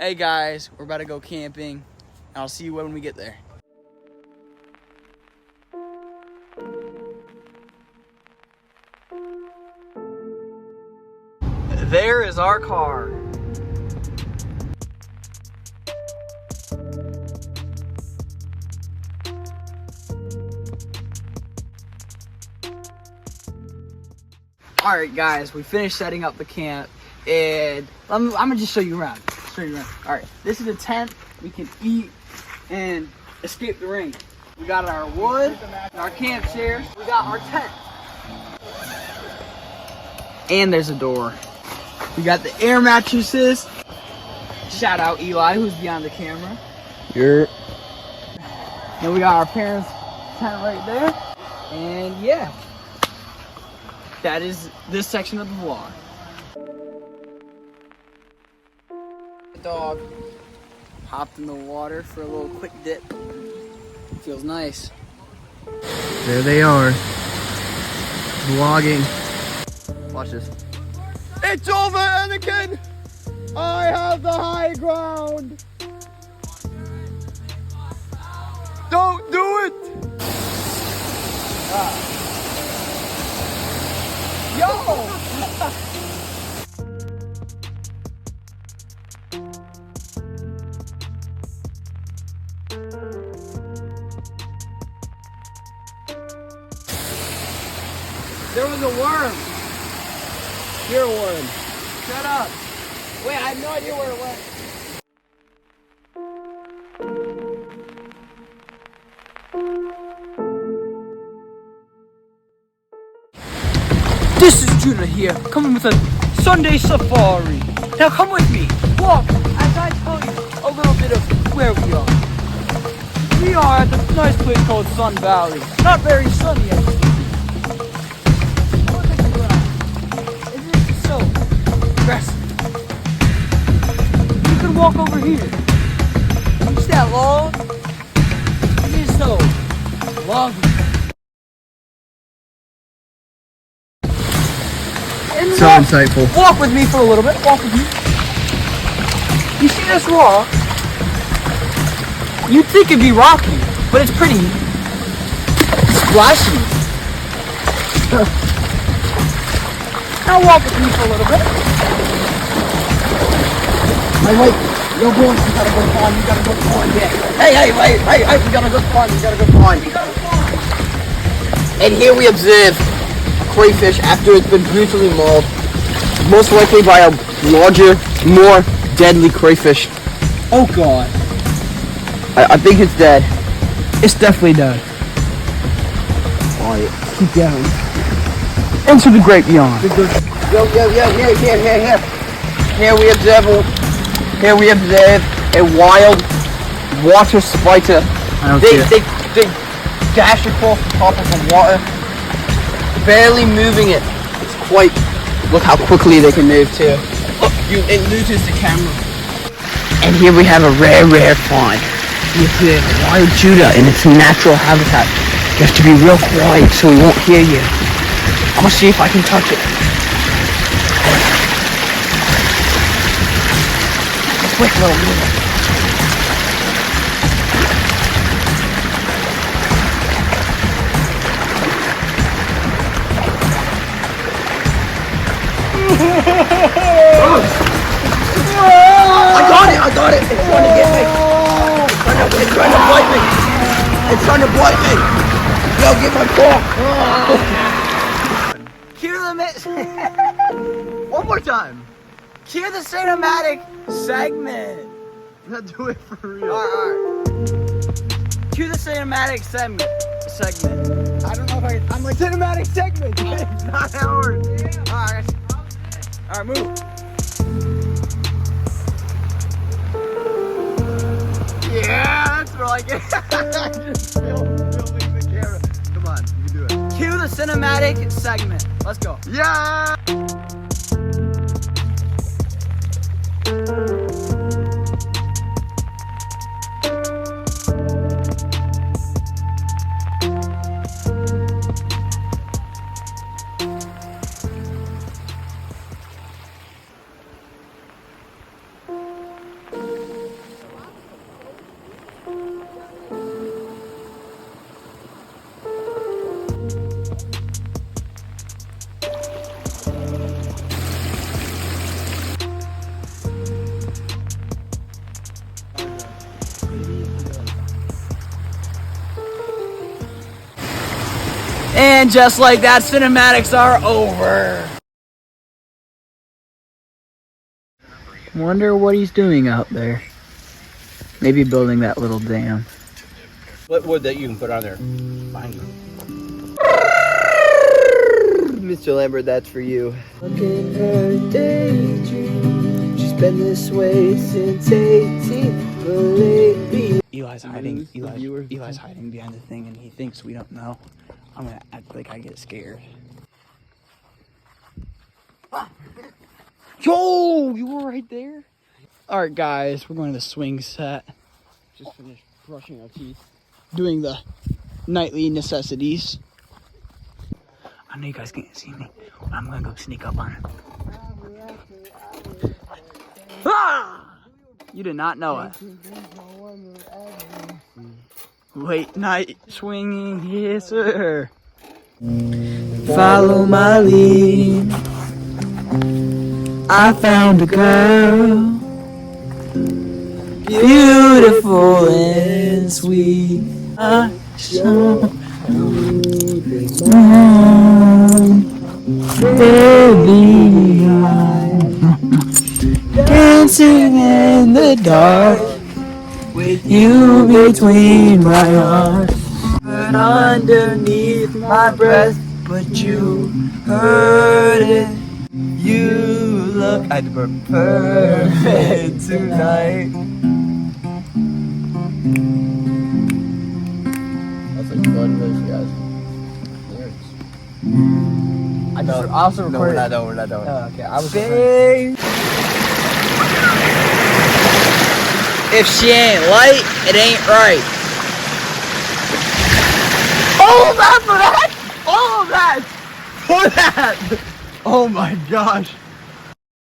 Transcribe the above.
Hey guys, we're about to go camping. I'll see you when we get there. There is our car. All right, guys, we finished setting up the camp, and I'm gonna just show you around. All right, this is a tent. We can eat and escape the rain. We got our wood, our camp chairs. We got our tent, and there's a door. We got the air mattresses. Shout out Eli, who's behind the camera. You're. Then we got our parents' tent right there, and yeah. That is this section of the vlog. Dog hopped in the water for a little quick dip. Feels nice. There they are. Vlogging. Watch this. It's over, Anakin! I have the high ground! Don't do it! Yo! There was a worm. You're a worm. Shut up. Wait, I have no idea where it went. This is Judah here, coming with a Sunday safari. Now come with me, walk as I tell you a little bit of where we are. We are at this nice place called Sun Valley. Not very sunny, actually. Look at the ground. It is so aggressive. You can walk over here. You see that log? It is so lovely. So insightful. Walk with me for a little bit. Walk with me. You see this rock? You'd think it'd be rocky, but it's pretty splashy. Now walk with me for a little bit. Wait. Yo, boys, you gotta go pond. You gotta go pond. Yeah. Hey, we gotta go pond. You gotta go pond. And here we observe crayfish after it's been brutally mauled, most likely by a larger, more deadly crayfish. Oh God. I think it's dead. It's definitely dead. Alright. Keep going. Into the great beyond. Yo, here. Here we observe a wild water spider. They dash across the top of the water, barely moving it. It's quite. Look how quickly they can move too. Look, it loses the camera. And here we have a rare find. You see wild Judah in its natural habitat. You have to be real quiet so he won't hear you. I'm gonna see if I can touch it. Quick little move. I got it! It's trying to get me! It's trying to bite me! It's trying to bite me! Yo, get my paw! Cue the one more time. Cue the cinematic segment. Now do it for real. Alright. Cue the cinematic segment. I don't know if I'm like cinematic segment. It's not ours. Alright, move. Yeah, that's more like it. Just filming the camera. Come on, you can do it. Cue the cinematic segment. Let's go. Yeah. And just like that, cinematics are over. Wonder what he's doing out there. Maybe building that little dam. What wood that you can put on there? Fine. Mr. Lambert, that's for you. Look in her daydream. She's been this way since 18, but lately. Eli's hiding. Eli's hiding behind the thing, and he thinks we don't know. I'm gonna act like I get scared. Yo, you were right there. All right, guys, we're going to the swing set. Just finished brushing our teeth. Doing the nightly necessities. I know you guys can't see me, but I'm gonna go sneak up on him. Ah! You did not know it. Late night swinging, yes sir. Follow my lead. I found a girl, beautiful and sweet. Baby, dancing in the dark with you between my arms. But underneath my breath, but you heard it. You look at perfect tonight. That's like fun with you guys. I also recorded. No, we're not doing. Oh, okay, I was. If she ain't light, it ain't right. All of that for that! All of that! For that! Oh my gosh.